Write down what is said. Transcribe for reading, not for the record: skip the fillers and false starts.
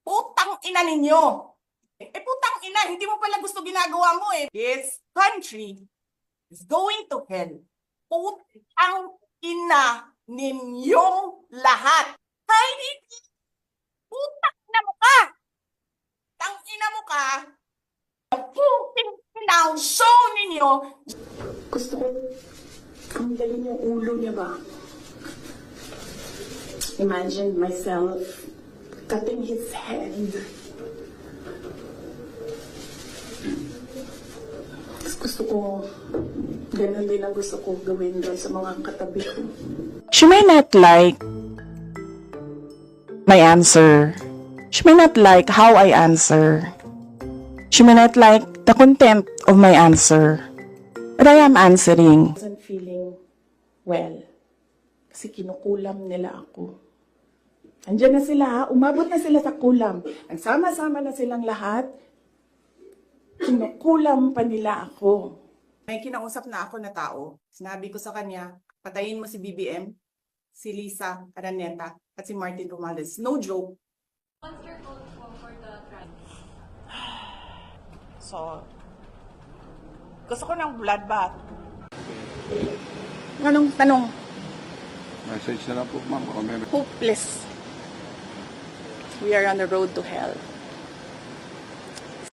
Putang ina ninyo! Putang ina, hindi mo pala gusto ginagawa mo eh. This country is going to hell. Putang ina ninyong lahat. Kahit hindi, putang ina mo ka! Tang ina mo ka! Puting ina show ninyo! Gusto ko tanggalin yung ulo niya ba? Imagine myself cutting his head. Gusto ko, ganun din ang gusto ko gawin doon sa mga katabi ko. She may not like my answer. She may not like how I answer. She may not like the content of my answer. But I am answering. I wasn't feeling well. Kasi kinukulam nila ako. Andiyan na sila ha, umabot na sila sa kulam. Nagsama-sama na silang lahat. Kinukulam pa nila ako. May kinausap na ako na tao. Sinabi ko sa kanya, patayin mo si BBM, si Lisa Araneta, at si Martin Romualdez. No joke. What's your goal for the trial? So, gusto ko ng bloodbath. Anong tanong? Message na lang po, ma'am. Hopeless. We are on the road to hell.